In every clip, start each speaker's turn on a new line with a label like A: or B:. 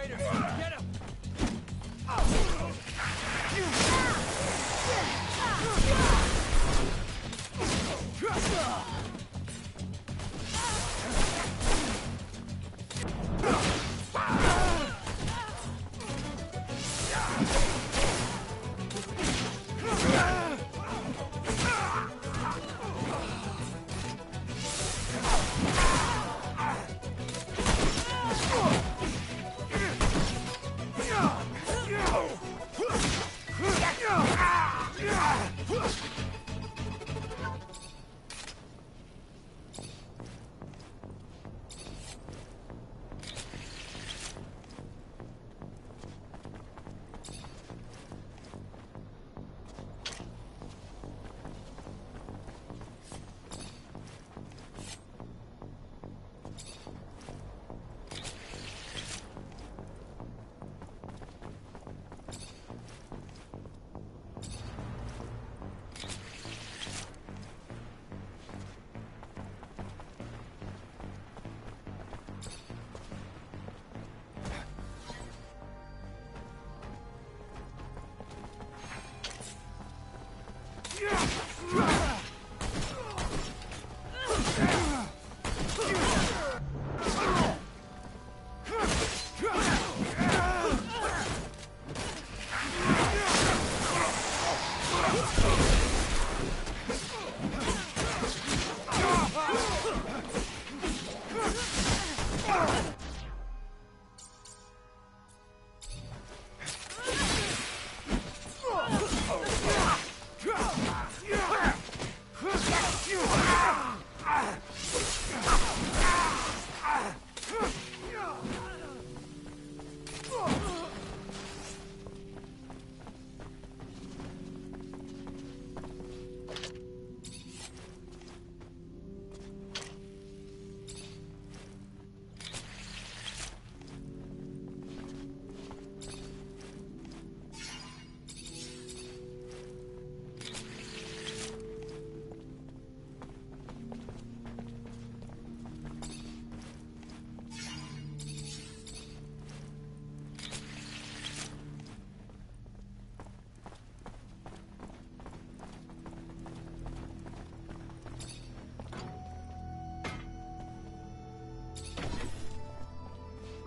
A: traitors! Get him!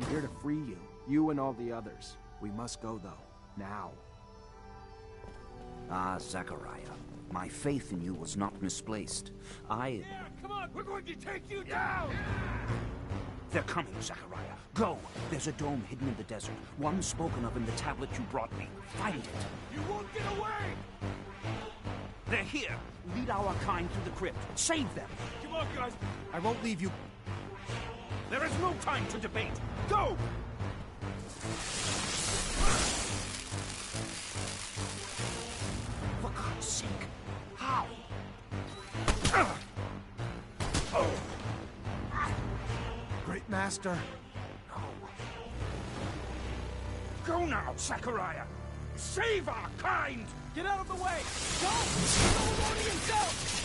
B: I'm here to free you. You and all the others. We must go, though. Now.
C: Ah, Zachariah. My faith in you was not misplaced.
A: Yeah, come on! We're going to take you down!
C: They're coming, Zachariah. Go! There's a dome hidden in the desert. One spoken of in the tablet you brought me. Find it.
A: You won't get away!
C: They're here. Lead our kind through the crypt. Save them.
A: Come on, guys!
B: I won't leave you.
C: There is no time to debate. Go! For God's sake. How?
B: Great Master.
C: No. Go now, Zachariah. Save our kind!
A: Get out of the way! Don't! He's all alone himself!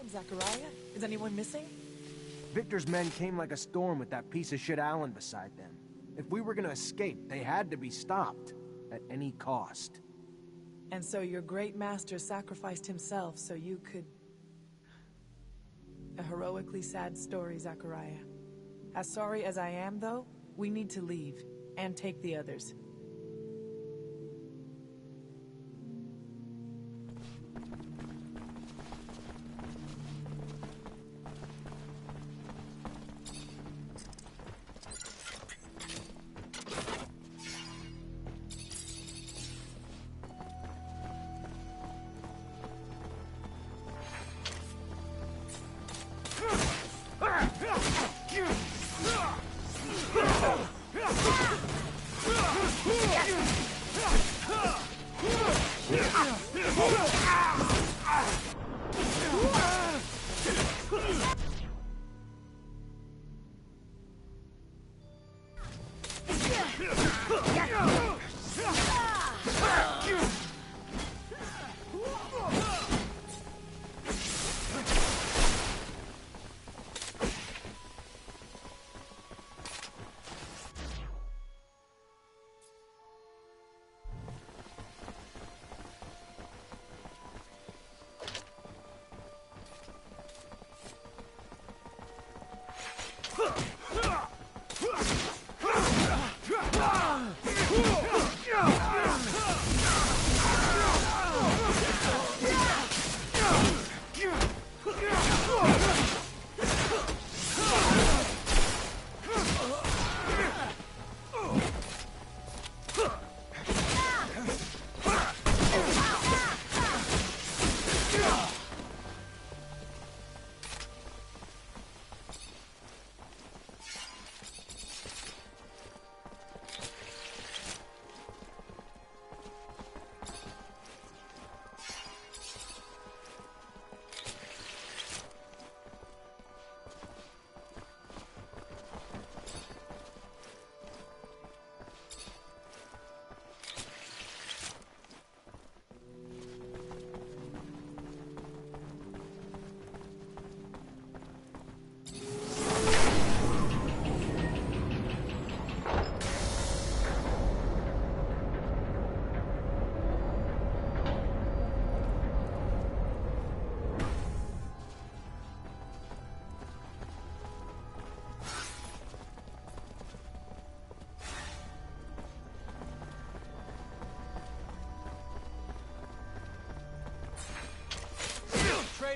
D: Zachariah? Is anyone missing?
B: Victor's men came like a storm with that piece of shit Alan beside them. If we were gonna escape, they had to be stopped. At any cost.
D: And so your great master sacrificed himself so you could... A heroically sad story, Zachariah. As sorry as I am, though, we need to leave. And take the others.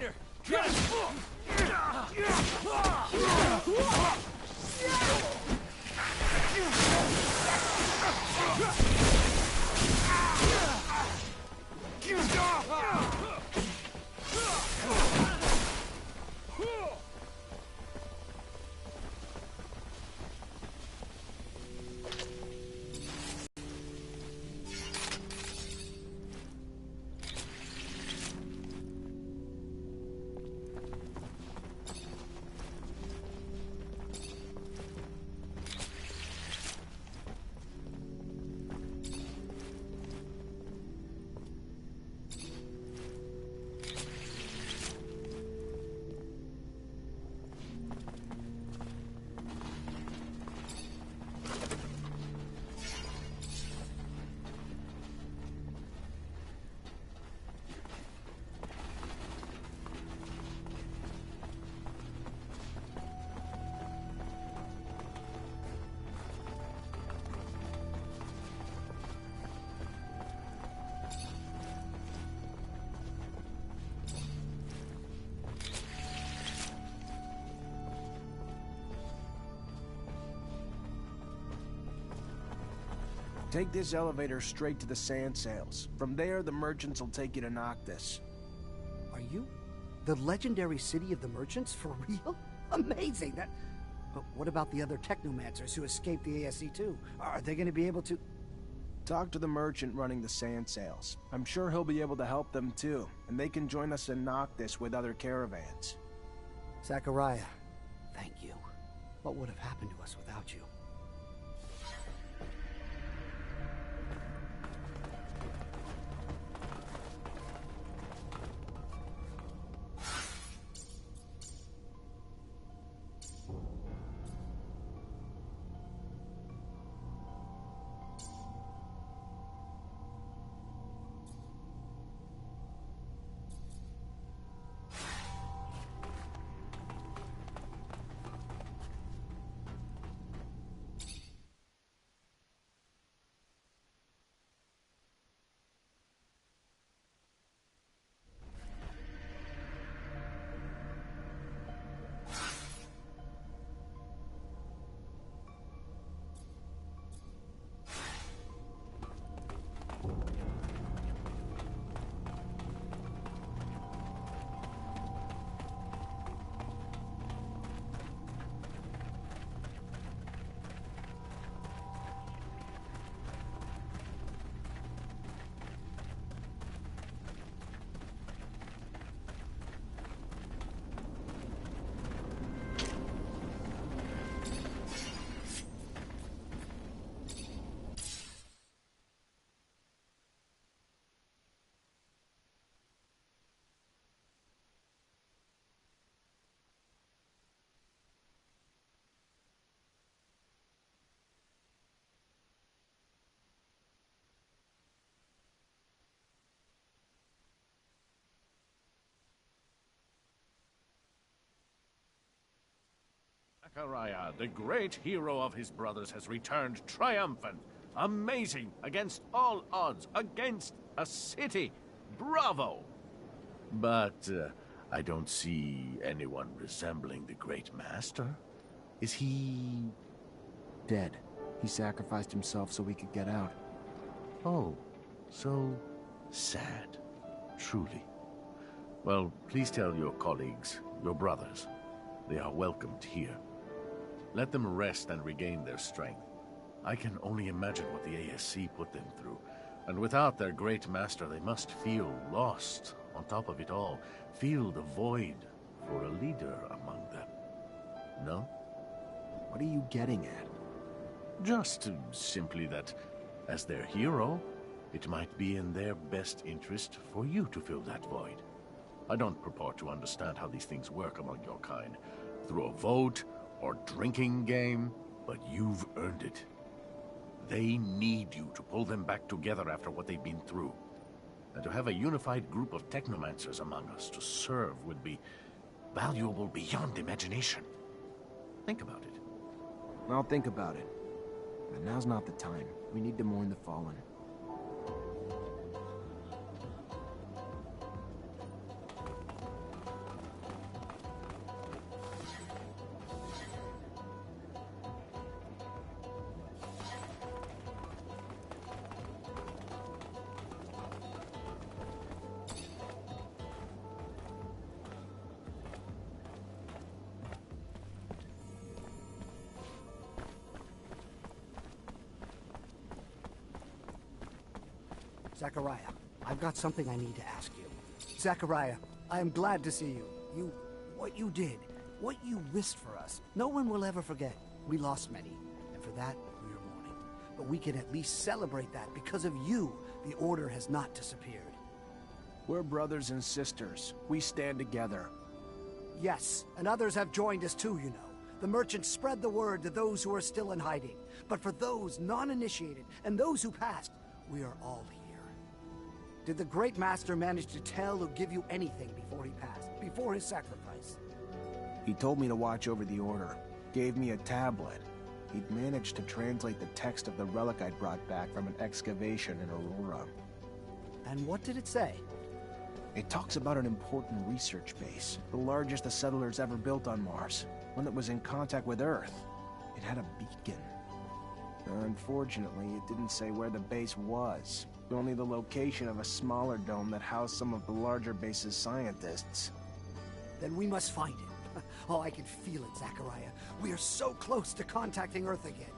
A: elevator!
B: Take this elevator straight to the sand sails. From there, the merchants will take you to Noctis.
E: Are you the legendary city of the merchants for real? Amazing! But what about the other Technomancers who escaped the ASC too? Are they going to be able to...
B: Talk to the merchant running the sand sails. I'm sure he'll be able to help them too, and they can join us in Noctis with other caravans.
E: Zachariah, thank you. What would have happened to us without you?
F: Zachariah, the great hero of his brothers, has returned triumphant. Amazing, against all odds, against a city. Bravo! But I don't see anyone resembling the great master. Is he...
B: Dead. He sacrificed himself so we could get out.
F: Oh, so sad. Truly. Well, please tell your colleagues, your brothers, they are welcomed here. Let them rest and regain their strength. I can only imagine what the ASC put them through. And without their great master, they must feel lost. On top of it all, feel the void for a leader among them. No?
B: What are you getting at?
F: Just simply that, as their hero, it might be in their best interest for you to fill that void. I don't purport to understand how these things work among your kind, through a vote or drinking game, but you've earned it. They need you to pull them back together after what they've been through. And to have a unified group of Technomancers among us to serve would be valuable beyond imagination. Think about it.
B: I'll think about it. But now's not the time. We need to mourn the fallen.
E: Zachariah, I've got something I need to ask you. Zachariah, I am glad to see you. What you did, what you risked for us, no one will ever forget. We lost many, and for that, we are mourning. But we can at least celebrate that because of you, the Order has not disappeared.
B: We're brothers and sisters. We stand together.
E: Yes, and others have joined us too, you know. The merchants spread the word to those who are still in hiding. But for those non-initiated and those who passed, we are all here. Did the Great Master manage to tell or give you anything before he passed, before his sacrifice?
B: He told me to watch over the Order. Gave me a tablet. He'd managed to translate the text of the relic I'd brought back from an excavation in Aurora.
E: And what did it say?
B: It talks about an important research base, the largest the settlers ever built on Mars, one that was in contact with Earth. It had a beacon. Unfortunately, it didn't say where the base was, only the location of a smaller dome that housed some of the larger base's scientists.
E: Then we must find it. Oh, I can feel it, Zachariah. We are so close to contacting Earth again.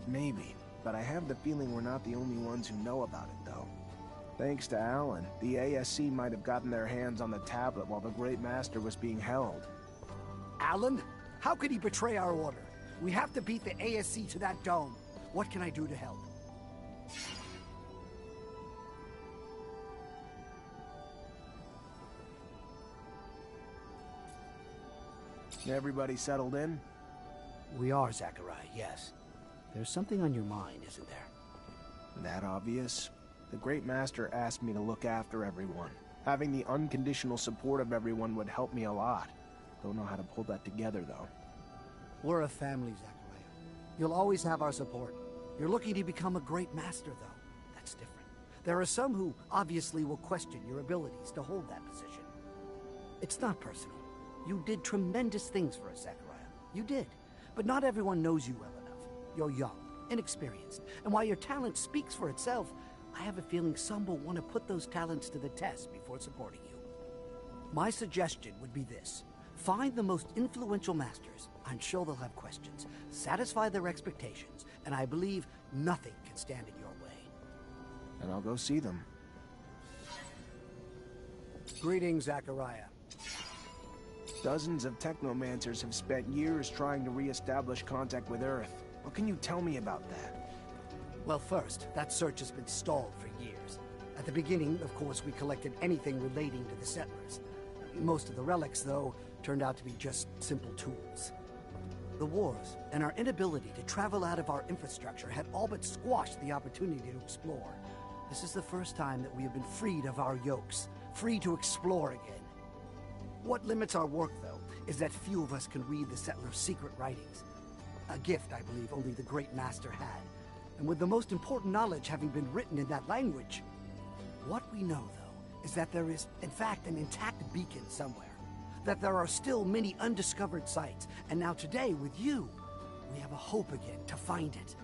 B: Maybe, but I have the feeling we're not the only ones who know about it, though. Thanks to Alan, the ASC might have gotten their hands on the tablet while the Great Master was being held.
E: Alan? How could he betray our order? We have to beat the ASC to that dome. What can I do to help?
B: Everybody settled in?
E: We are, Zachariah, yes. There's something on your mind, isn't there?
B: That obvious? The Great Master asked me to look after everyone. Having the unconditional support of everyone would help me a lot. Don't know how to pull that together, though.
E: We're a family, Zachariah. You'll always have our support. You're looking to become a great master, though. That's different. There are some who obviously will question your abilities to hold that position. It's not personal. You did tremendous things for us, Zachariah. You did. But not everyone knows you well enough. You're young, inexperienced, and while your talent speaks for itself, I have a feeling some will want to put those talents to the test before supporting you. My suggestion would be this. Find the most influential masters. I'm sure they'll have questions. Satisfy their expectations, and I believe nothing can stand in your way.
B: And I'll go see them.
E: Greetings, Zachariah.
B: Dozens of Technomancers have spent years trying to re-establish contact with Earth. What can you tell me about that?
E: Well, first, that search has been stalled for years. At the beginning, of course, we collected anything relating to the settlers. Most of the relics, though, turned out to be just simple tools. The wars and our inability to travel out of our infrastructure had all but squashed the opportunity to explore. This is the first time that we have been freed of our yokes, free to explore again. What limits our work, though, is that few of us can read the settlers' secret writings. A gift, I believe, only the Great Master had. And with the most important knowledge having been written in that language. What we know, though, is that there is, in fact, an intact beacon somewhere. That there are still many undiscovered sites. And now today, with you, we have a hope again to find it.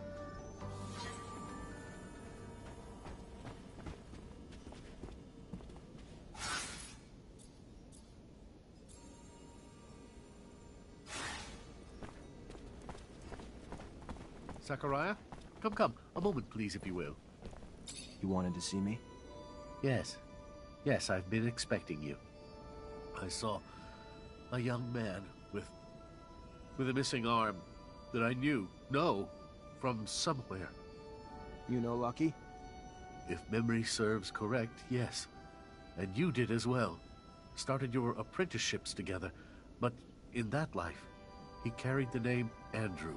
F: Zachariah? Come. A moment, please, if you will.
B: You wanted to see me?
F: Yes. Yes, I've been expecting you. I saw a young man with a missing arm that I know from somewhere.
B: You know Lucky?
F: If memory serves correct, yes. And you did as well. Started your apprenticeships together, but in that life, he carried the name Andrew.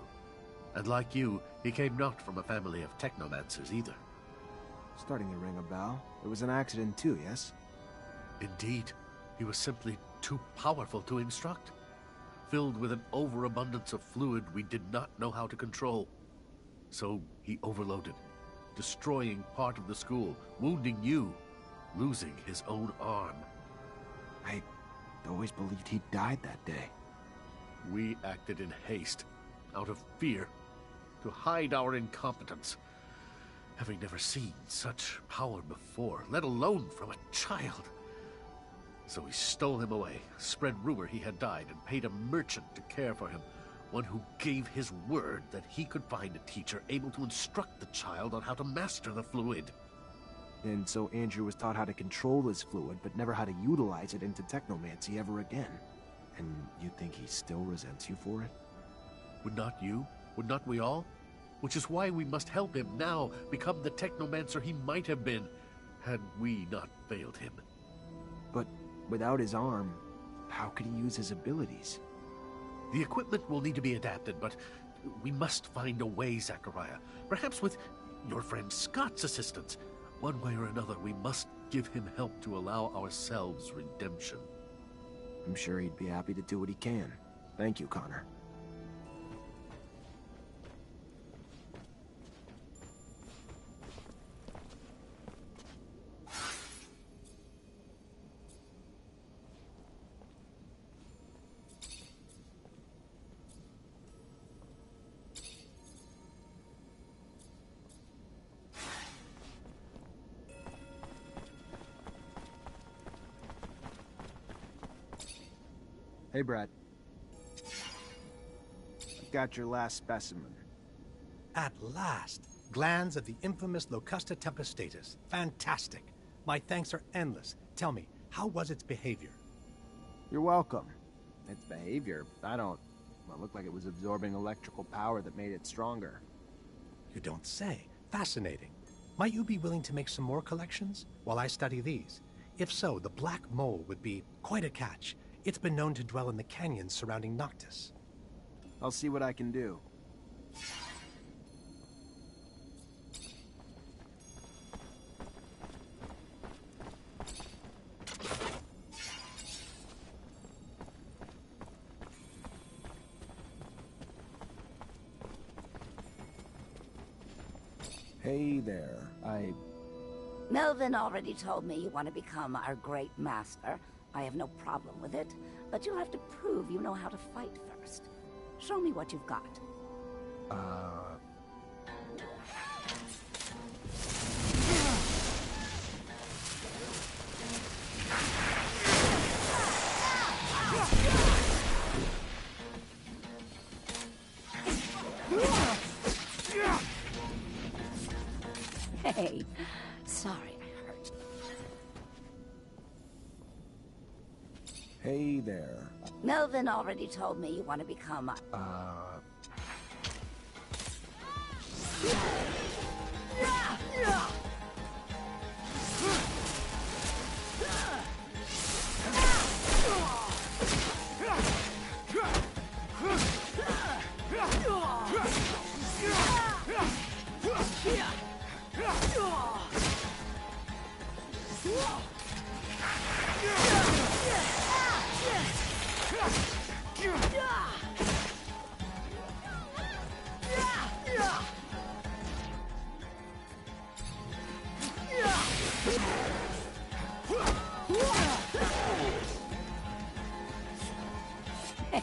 F: And like you, he came not from a family of Technomancers either.
B: Starting to ring a bell. It was an accident too, yes?
F: Indeed. He was simply too powerful to instruct. Filled with an overabundance of fluid we did not know how to control. So he overloaded, destroying part of the school, wounding you, losing his own arm.
B: I always believed he died that day.
F: We acted in haste, out of fear, to hide our incompetence, having never seen such power before, let alone from a child. So we stole him away, spread rumor he had died, and paid a merchant to care for him, one who gave his word that he could find a teacher able to instruct the child on how to master the fluid.
B: And so Andrew was taught how to control this fluid, but never how to utilize it into Technomancy ever again. And you think he still resents you for it?
F: Would not you? Would not we all? Which is why we must help him now become the Technomancer he might have been, had we not failed him.
B: But without his arm, how could he use his abilities?
F: The equipment will need to be adapted, but we must find a way, Zachariah. Perhaps with your friend Scott's assistance. One way or another, we must give him help to allow ourselves redemption.
B: I'm sure he'd be happy to do what he can. Thank you, Connor. Hey, Brad. I've got your last specimen.
G: At last! Glands of the infamous Locusta tempestatus. Fantastic. My thanks are endless. Tell me, how was its behavior?
B: You're welcome. Its behavior, well, it looked like it was absorbing electrical power that made it stronger.
G: You don't say. Fascinating. Might you be willing to make some more collections while I study these? If so, the black mole would be quite a catch. It's been known to dwell in the canyons surrounding Noctis.
B: I'll see what I can do. Hey there,
H: Melvin already told me you want to become our great master. I have no problem with it, but you'll have to prove you know how to fight first. Show me what you've got. Hey, sorry I hurt.
B: Hey there.
H: Melvin already told me you want to become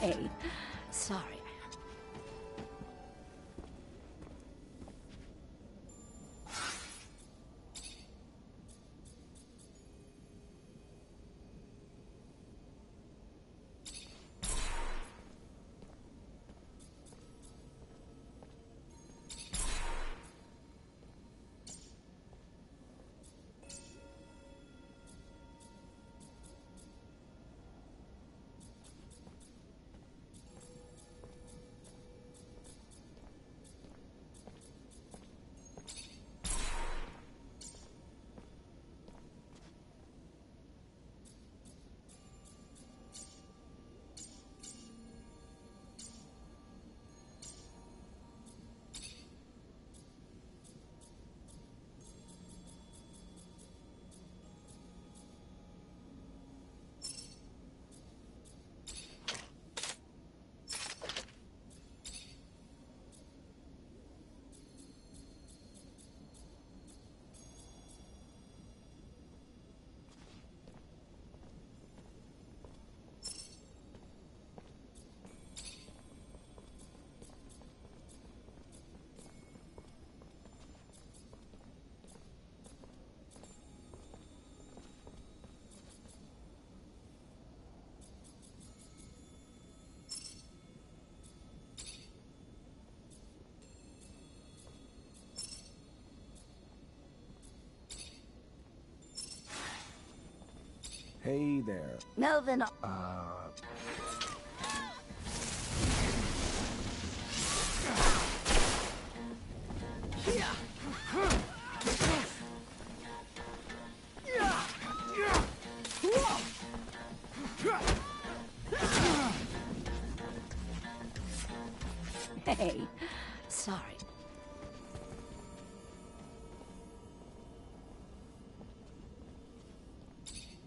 H: Hey, sorry.
B: Hey there.
H: Melvin... Hey, sorry.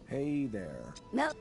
B: Hey there.
H: Mel...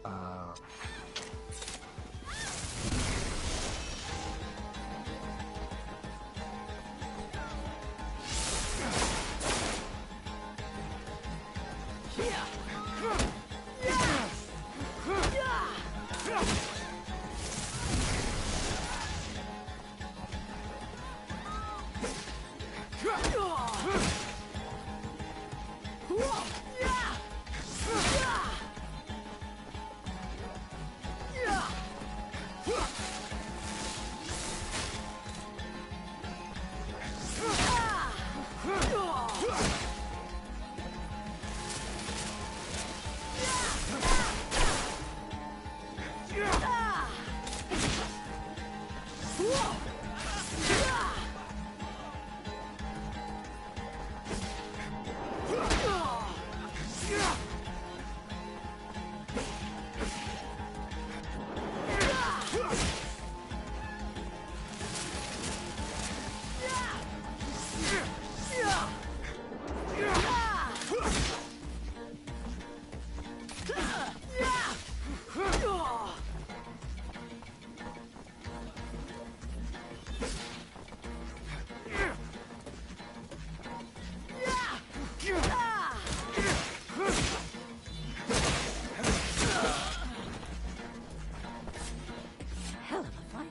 H: Hell of a fighter.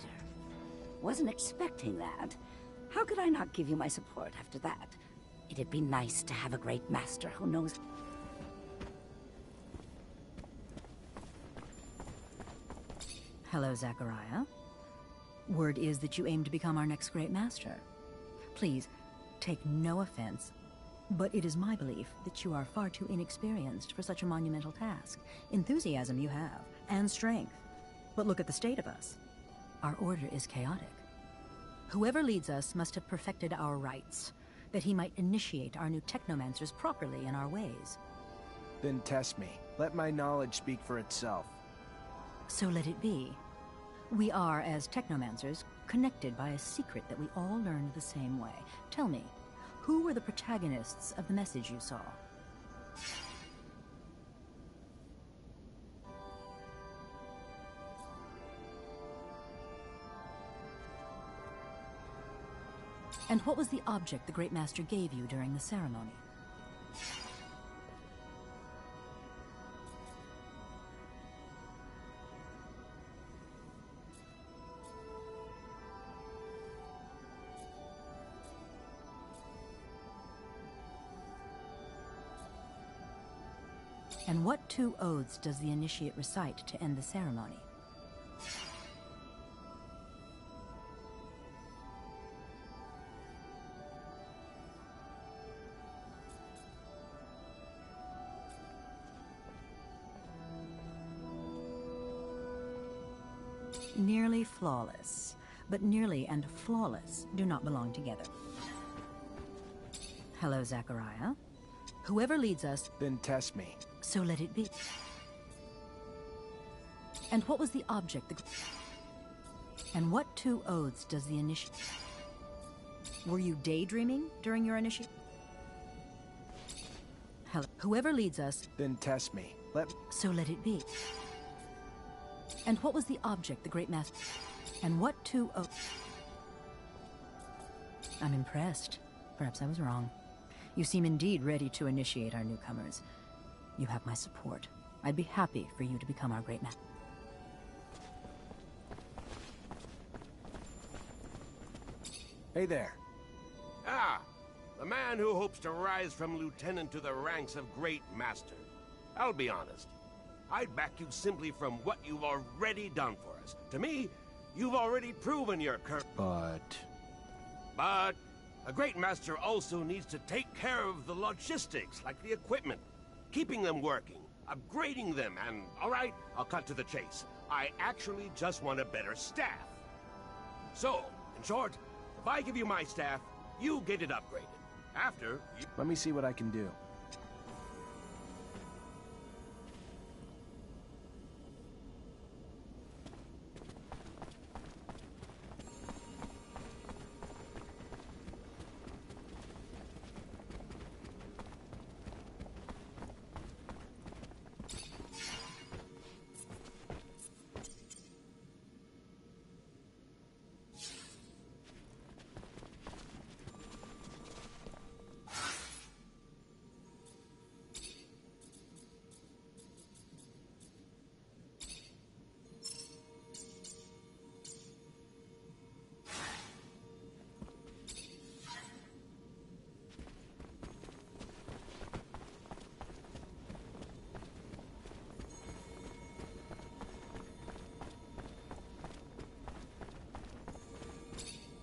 H: Wasn't expecting that. How could I not give you my support after that? It'd be nice to have a great master who knows...
I: Hello, Zachariah. Word is that you aim to become our next great master. Please, take no offense, but it is my belief that you are far too inexperienced for such a monumental task. Enthusiasm you have, and strength. But look at the state of us. Our order is chaotic. Whoever leads us must have perfected our rites, that he might initiate our new Technomancers properly in our ways.
B: Then test me. Let my knowledge speak for itself.
I: So let it be. We are, as Technomancers, connected by a secret that we all learned the same way. Tell me, who were the protagonists of the message you saw? And what was the object the Great Master gave you during the ceremony? And what two oaths does the initiate recite to end the ceremony? Nearly flawless, but nearly and flawless do not belong together. Hello, Zachariah. Whoever leads us...
B: Then test me.
I: So let it be. And what was the object? And what two oaths does the initiate... Were you daydreaming during your initiate? Hello. Whoever leads us...
B: Then test me.
I: So let it be. And what was the object the Great Master... And what two oaths... I'm impressed. Perhaps I was wrong. You seem indeed ready to initiate our newcomers. You have my support. I'd be happy for you to become our great master.
B: Hey there.
J: Ah, the man who hopes to rise from lieutenant to the ranks of great master. I'll be honest. I'd back you simply from what you've already done for us. To me, you've already proven your
B: But
J: a great master also needs to take care of the logistics, like the equipment, keeping them working, upgrading them, and alright, I'll cut to the chase. I actually just want a better staff. So, in short, if I give you my staff, you get it upgraded. After, you...
B: Let me see what I can do.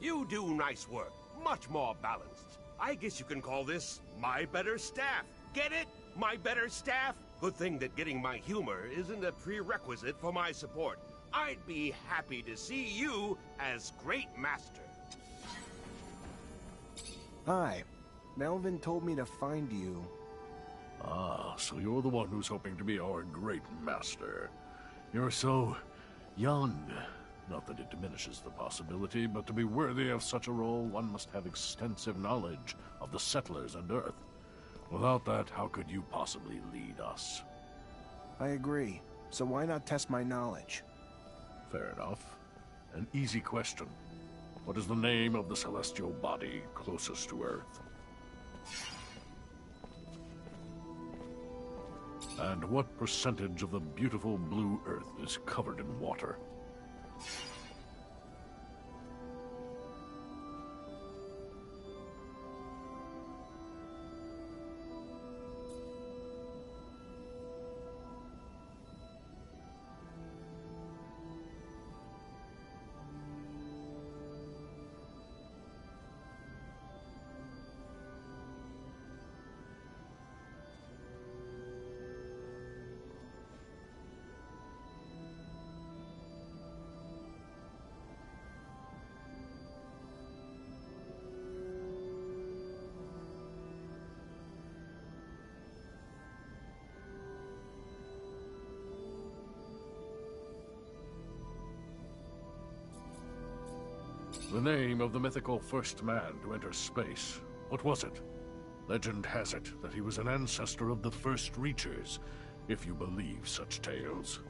J: You do nice work. Much more balanced. I guess you can call this my better staff. Get it? My better staff? Good thing that getting my humor isn't a prerequisite for my support. I'd be happy to see you as Great Master.
B: Hi. Melvin told me to find you.
F: Ah, so you're the one who's hoping to be our great master. You're so young. Not that it diminishes the possibility, but to be worthy of such a role, one must have extensive knowledge of the settlers and Earth. Without that, how could you possibly lead us?
B: I agree. So why not test my knowledge?
F: Fair enough. An easy question. What is the name of the celestial body closest to Earth? And what percentage of the beautiful blue Earth is covered in water? The name of the mythical first man to enter space. What was it? Legend has it that he was an ancestor of the first Reachers, if you believe such tales.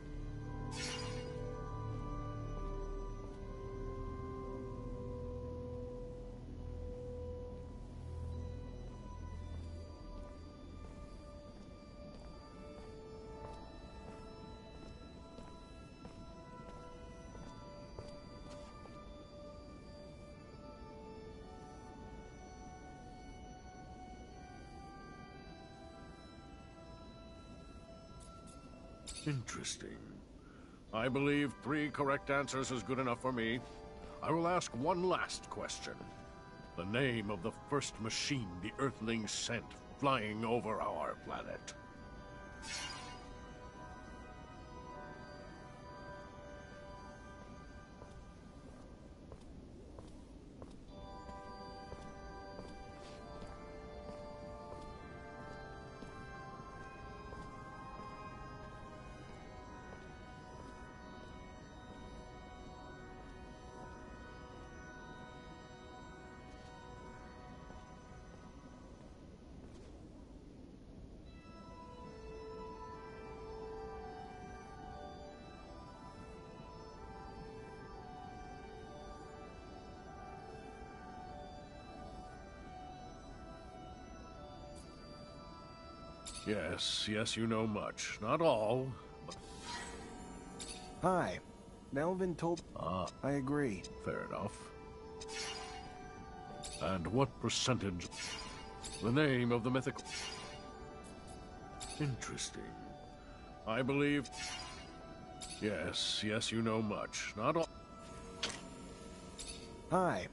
F: Interesting. I believe 3 correct answers is good enough for me. I will ask one last question. The name of the first machine the Earthlings sent flying over our planet. Yes, you know much. Not all, but...
B: Hi. Melvin told... I agree.
F: Fair enough. And what percentage... The name of the mythical... Interesting. I believe... Yes, you know much. Not all...
B: Hi.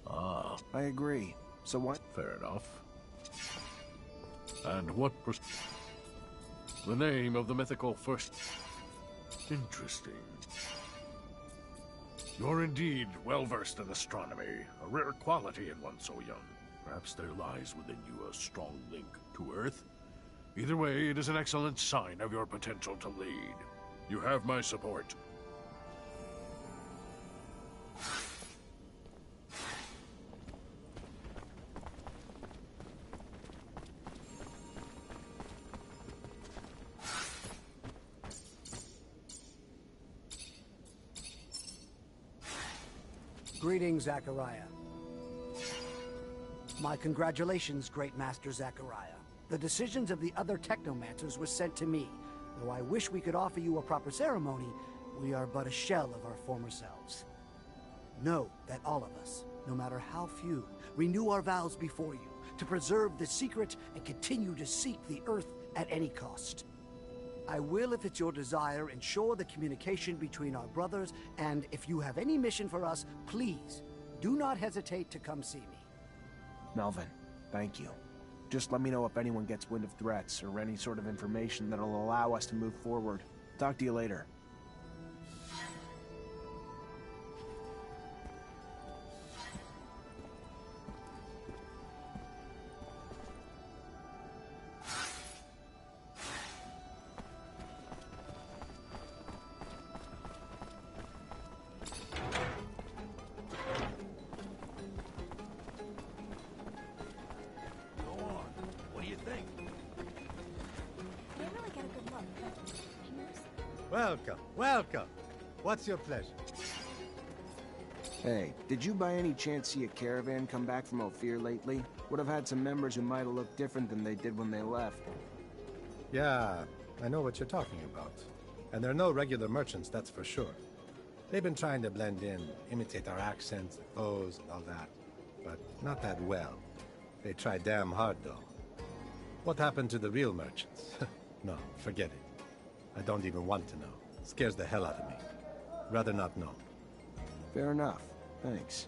B: I agree. So what...
F: Fair enough. And what The name of the mythical first... Interesting. You're indeed well-versed in astronomy, a rare quality in one so young. Perhaps there lies within you a strong link to Earth. Either way, it is an excellent sign of your potential to lead. You have my support.
E: Greetings, Zachariah. My congratulations, Great Master Zachariah. The decisions of the other Technomancers were sent to me. Though I wish we could offer you a proper ceremony, we are but a shell of our former selves. Know that all of us, no matter how few, renew our vows before you to preserve the secret and continue to seek the Earth at any cost. I will, if it's your desire, ensure the communication between our brothers, and if you have any mission for us, please, do not hesitate to come see me.
B: Melvin, thank you. Just let me know if anyone gets wind of threats or any sort of information that'll allow us to move forward. Talk to you later.
G: Welcome, welcome. What's your pleasure?
B: Hey, did you by any chance see a caravan come back from Ophir lately? Would have had some members who might have looked different than they did when they left.
G: Yeah, I know what you're talking about. And they're no regular merchants, that's for sure. They've been trying to blend in, imitate our accents, clothes, and all that. But not that well. They try damn hard, though. What happened to the real merchants? No, forget it. I don't even want to know. It scares the hell out of me. Rather not know.
B: Fair enough. Thanks.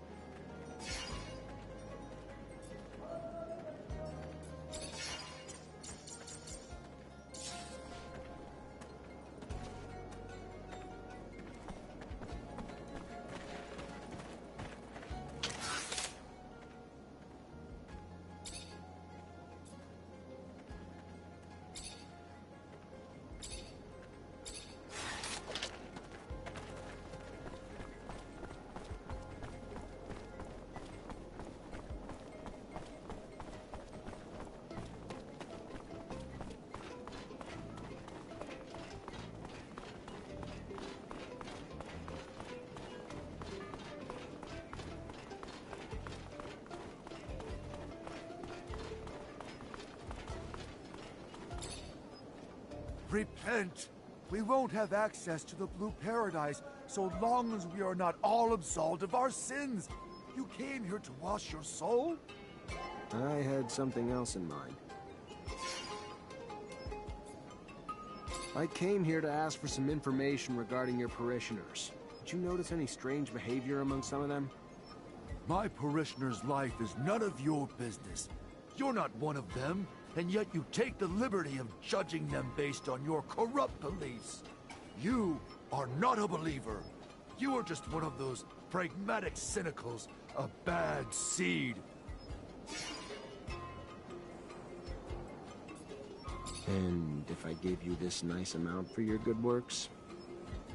K: Repent! We won't have access to the Blue Paradise so long as we are not all absolved of our sins. You came here to wash your soul?
B: I had something else in mind. I came here to ask for some information regarding your parishioners. Did you notice any strange behavior among some of them?
K: My parishioner's life is none of your business. You're not one of them, and yet you take the liberty of judging them based on your corrupt beliefs. You are not a believer. You are just one of those pragmatic cynicals, a bad seed.
B: And if I gave you this nice amount for your good works?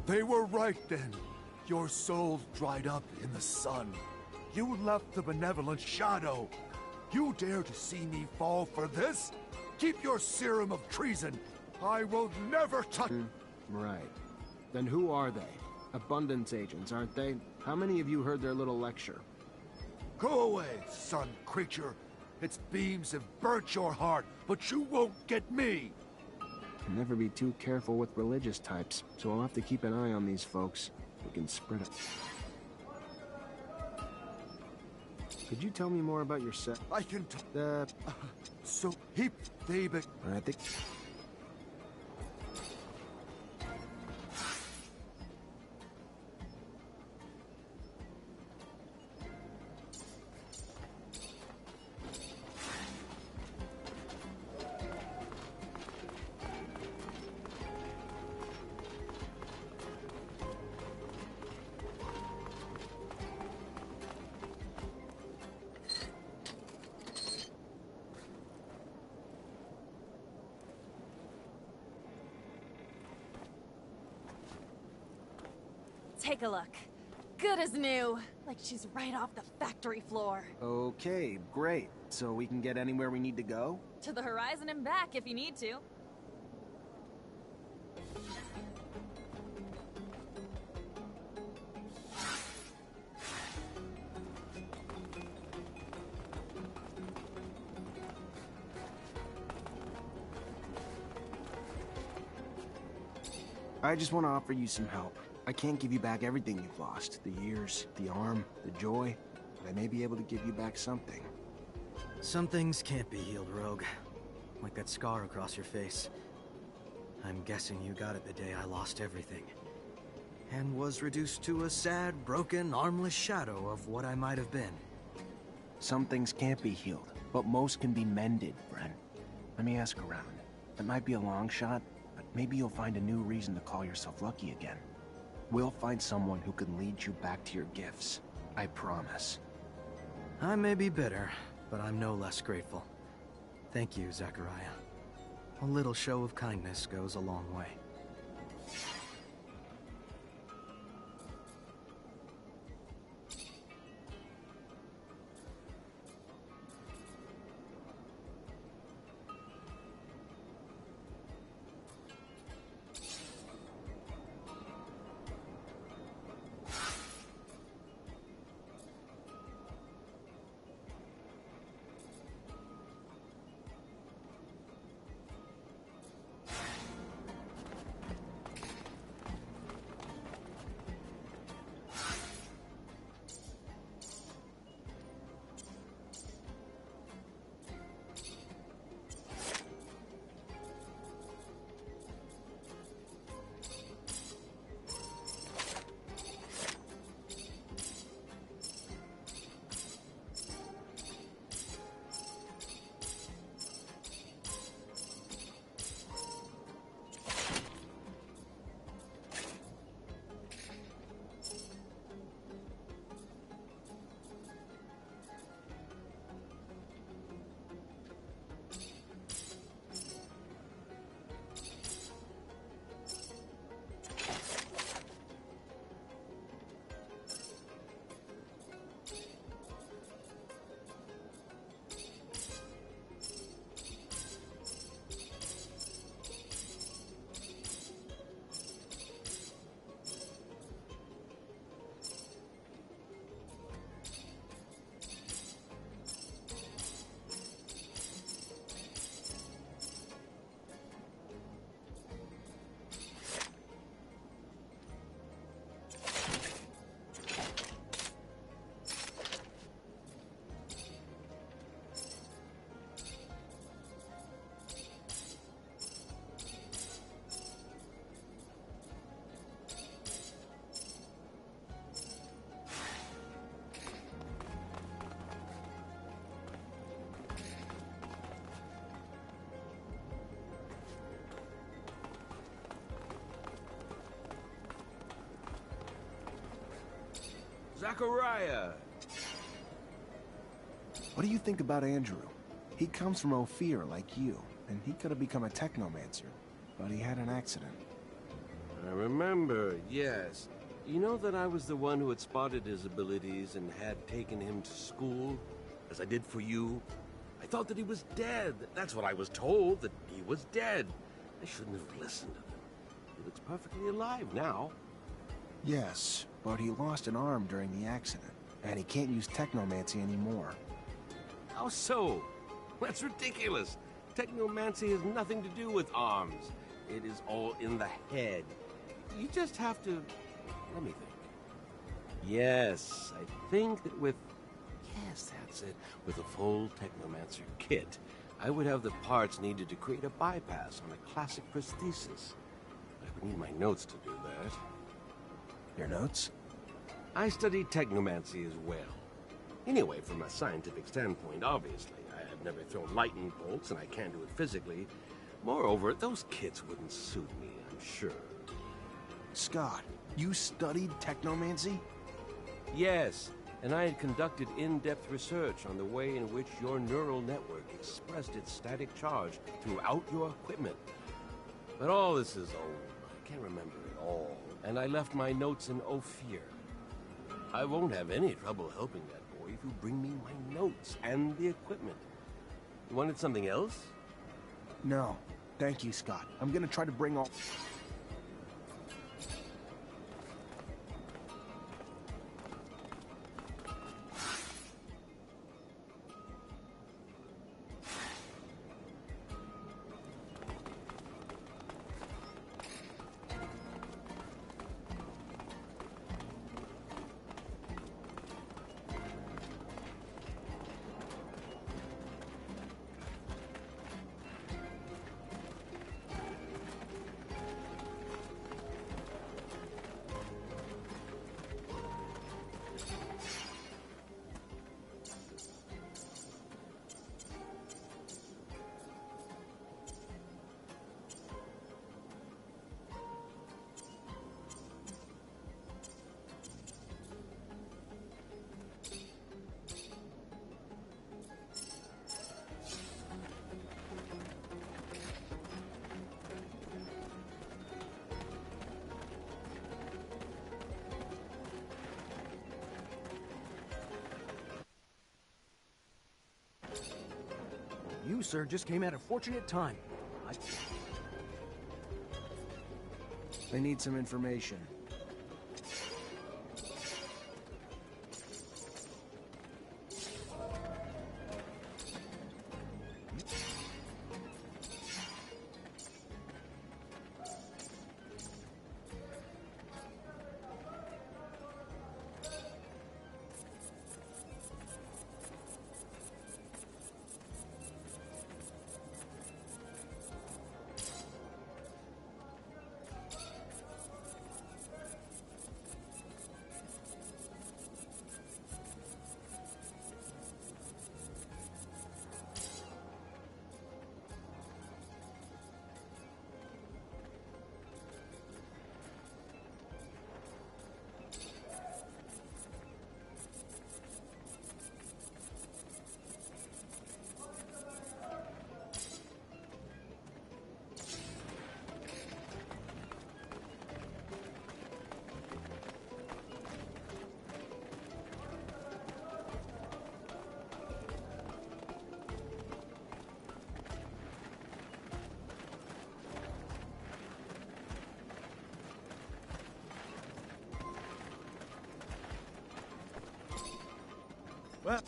K: They were right then. Your soul dried up in the sun. You left the benevolent shadow. You dare to see me fall for this? Keep your serum of treason. I will never touch...
B: Right. Then who are they? Abundance agents, aren't they? How many of you heard their little lecture?
K: Go away, sun creature. Its beams have burnt your heart, but you won't get me.
B: Never be too careful with religious types, so I'll have to keep an eye on these folks. We can spread it. Could you tell me more about your set?
K: I can so heap they be...
B: I think...
L: Take a look. Good as new. Like she's right off the factory floor.
B: Okay, great. So we can get anywhere we need to go?
L: To the horizon and back if you need to.
B: I just want to offer you some help. I can't give you back everything you've lost. The years, the arm, the joy. But I may be able to give you back something.
M: Some things can't be healed, Rogue. Like that scar across your face. I'm guessing you got it the day I lost everything. And was reduced to a sad, broken, armless shadow of what I might have been.
B: Some things can't be healed, but most can be mended, Brent. Let me ask around. It might be a long shot, but maybe you'll find a new reason to call yourself lucky again. We'll find someone who can lead you back to your gifts. I promise.
M: I may be bitter, but I'm no less grateful. Thank you, Zachariah. A little show of kindness goes a long way.
J: Zachariah!
B: What do you think about Andrew? He comes from Ophir like you, and he could have become a Tenomancer, but he had an accident.
J: I remember, yes. You know that I was the one who had spotted his abilities and had taken him to school, as I did for you? I thought that he was dead. That's what I was told, that he was dead. I shouldn't have listened to them. He looks perfectly alive now.
B: Yes, but he lost an arm during the accident, and he can't use Technomancy anymore.
J: How so? That's ridiculous. Technomancy has nothing to do with arms. It is all in the head. You just have to... let me think. Yes, I think that with... yes, that's it. With a full Technomancer kit, I would have the parts needed to create a bypass on a classic prosthesis. I would need my notes to do that.
B: Your notes?
J: I studied Technomancy as well. Anyway, from a scientific standpoint, obviously. I have never thrown lightning bolts, and I can't do it physically. Moreover, those kits wouldn't suit me, I'm sure.
B: Scott, you studied Technomancy?
J: Yes, and I had conducted in-depth research on the way in which your neural network expressed its static charge throughout your equipment. But all this is old. I can't remember it all. and I left my notes in Ophir. I won't have any trouble helping that boy if you bring me my notes and the equipment. You wanted something else?
B: No. Thank you, Scott. I'm gonna try to bring all...
N: You, sir, just came at a fortunate time.
B: I need some information.
N: Well...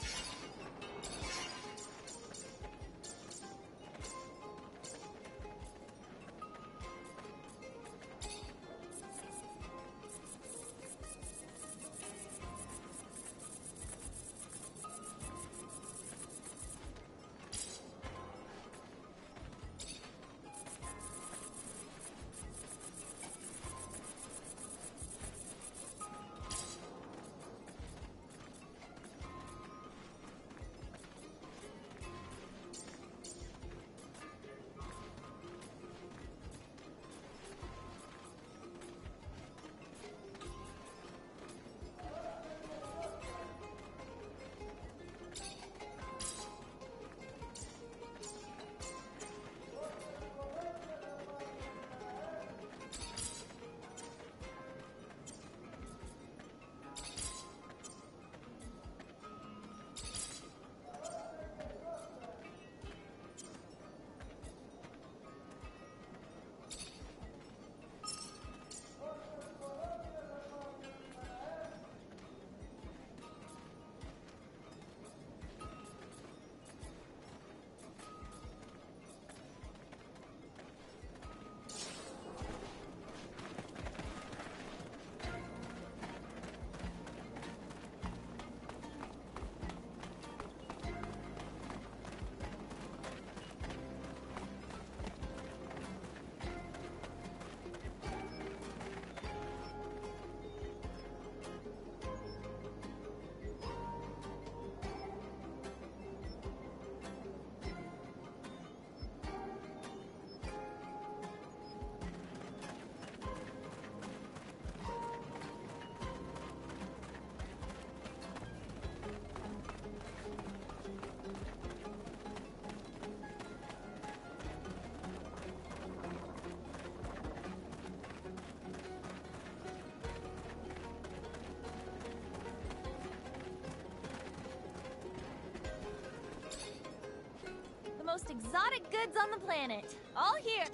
L: most exotic goods on the planet. All here.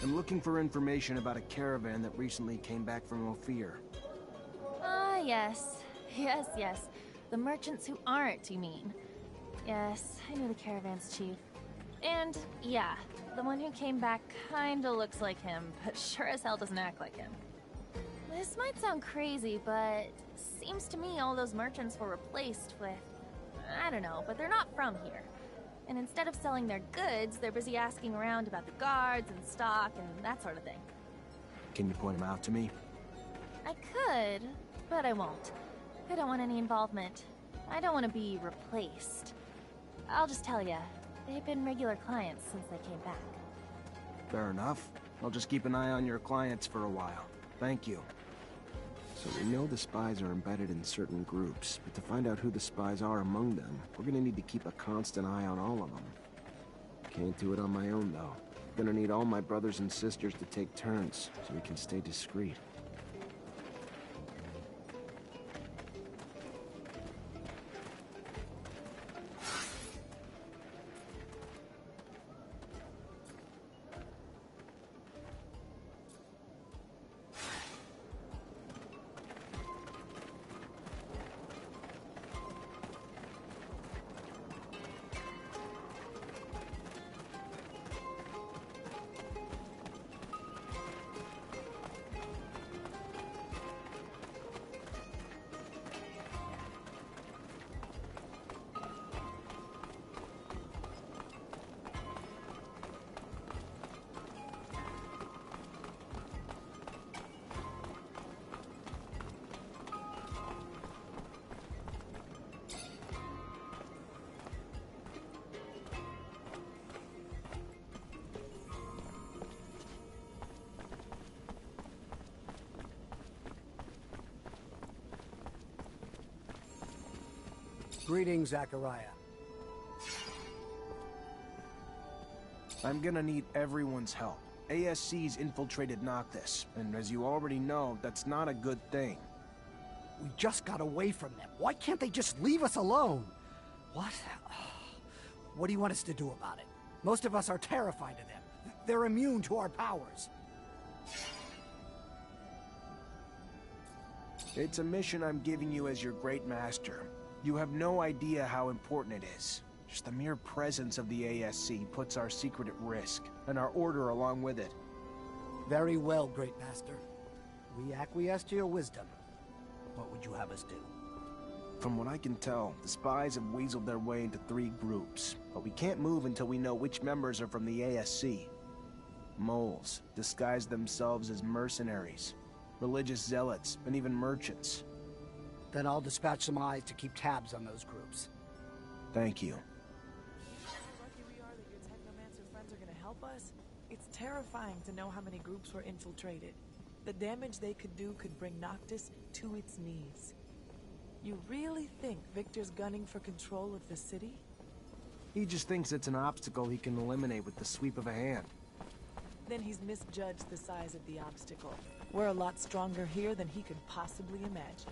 B: I'm looking for information about a caravan that recently came back from Ophir.
L: Ah, yes. Yes. The merchants who aren't, you mean? Yes, I knew the caravan's chief. And, yeah, the one who came back kinda looks like him, but sure as hell doesn't act like him. This might sound crazy, but seems to me all those merchants were replaced with... I don't know, but they're not from here. And instead of selling their goods, they're busy asking around about the guards and stock and that sort of thing.
B: Can you point them out to me?
L: I could, but I won't. I don't want any involvement. I don't want to be replaced. I'll just tell ya, they've been regular clients since they came back.
B: Fair enough. I'll just keep an eye on your clients for a while. Thank you. So we know the spies are embedded in certain groups, but to find out who the spies are among them, we're gonna need to keep a constant eye on all of them. Can't do it on my own, though. Gonna need all my brothers and sisters to take turns, so we can stay discreet.
E: Greetings, Zachariah.
B: I'm gonna need everyone's help. ASC's infiltrated Noctis, and as you already know, that's not a good thing.
E: We just got away from them. Why can't they just leave us alone? What? What do you want us to do about it? Most of us are terrified of them. They're immune to our powers.
B: It's a mission I'm giving you as your great master. You have no idea how important it is. Just the mere presence of the ASC puts our secret at risk, and our order along with it.
E: Very well, great master. We acquiesce to your wisdom. What would you have us do?
B: From what I can tell, the spies have weaseled their way into 3 groups, but we can't move until we know which members are from the ASC. Moles disguise themselves as mercenaries, religious zealots, and even merchants.
E: Then I'll dispatch some eyes to keep tabs on those groups.
B: Thank you.
D: How lucky we are that your Tenomancer friends are gonna help us? It's terrifying to know how many groups were infiltrated. The damage they could do could bring Noctis to its knees. You really think Victor's gunning for control of the city?
B: He just thinks it's an obstacle he can eliminate with the sweep of a hand.
D: Then he's misjudged the size of the obstacle. We're a lot stronger here than he could possibly imagine.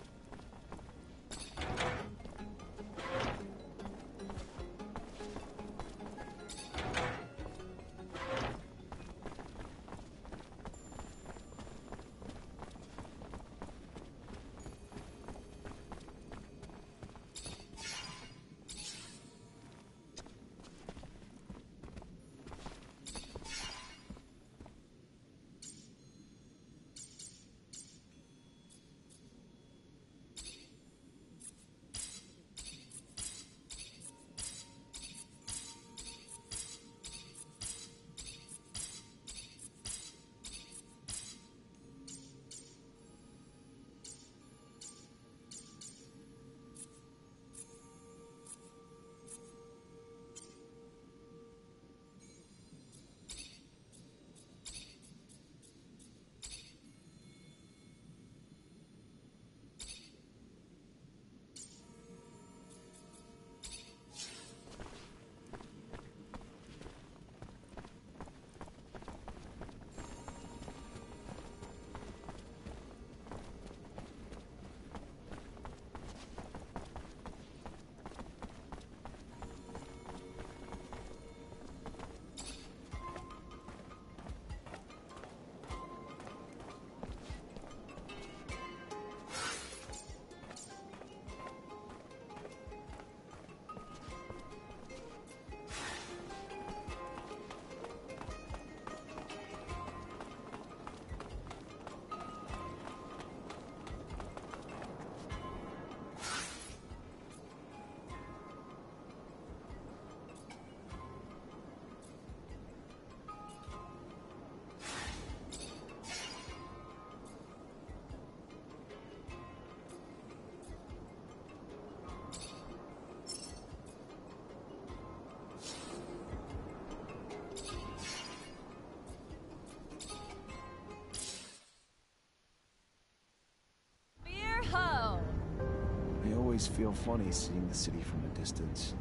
K: always feel funny seeing the city from a distance.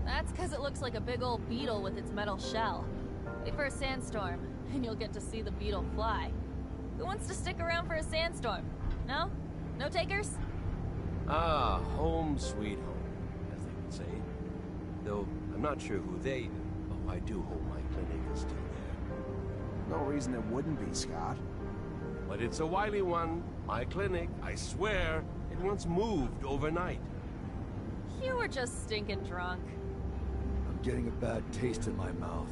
L: That's because it looks like a big old beetle with its metal shell. Wait for a sandstorm, and you'll get to see the beetle fly. Who wants to stick around for a sandstorm? No? No takers?
J: Ah, home sweet home, as they would say. Though, I'm not sure who they... Oh, I do hope my clinic is still there.
B: No reason it wouldn't be, Scott.
J: But it's a wily one. My clinic, I swear, it once moved overnight.
L: You were just stinking drunk.
K: I'm getting a bad taste in my mouth.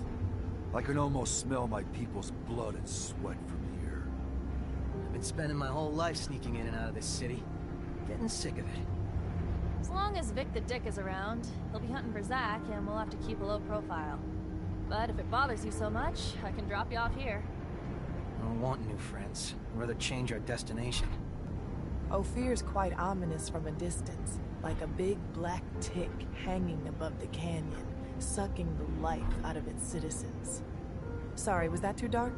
K: I can almost smell my people's blood and sweat from here.
M: I've been spending my whole life sneaking in and out of this city. Getting sick of it.
L: As long as Vic the Dick is around, he'll be hunting for Zack, and we'll have to keep a low profile. But if it bothers you so much, I can drop you off here.
M: I don't want new friends. I'd rather change our destination.
D: Ophir's quite ominous from a distance, like a big black tick hanging above the canyon, sucking the life out of its citizens. Sorry, was that too dark?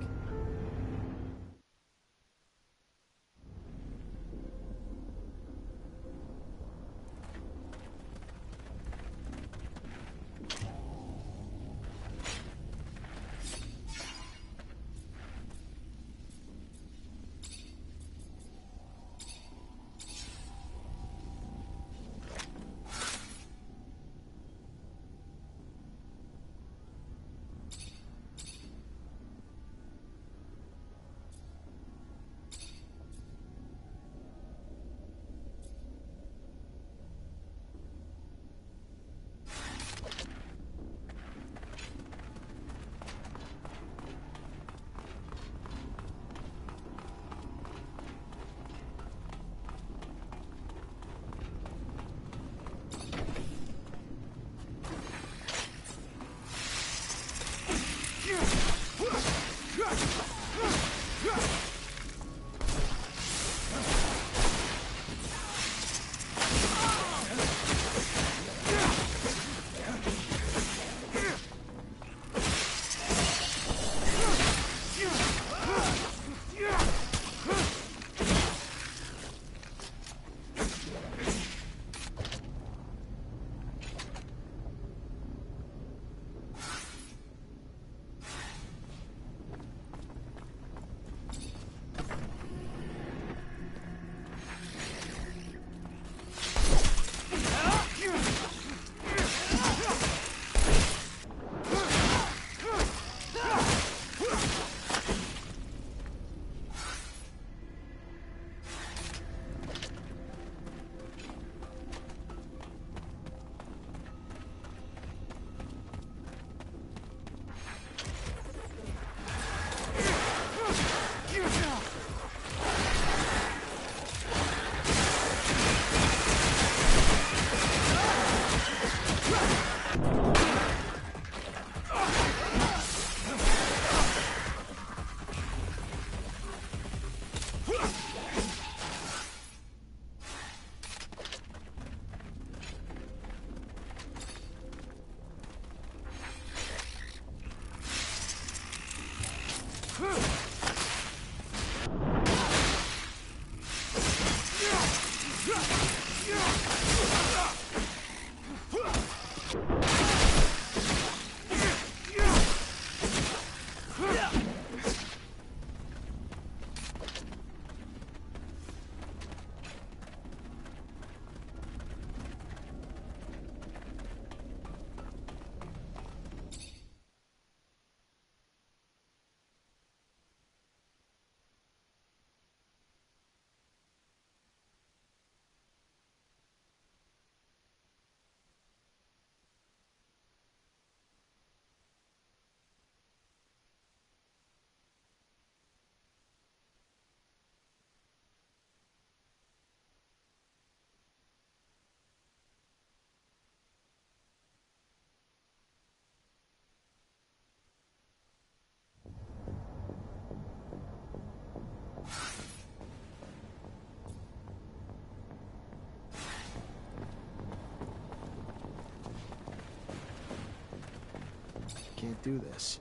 B: Can't do this.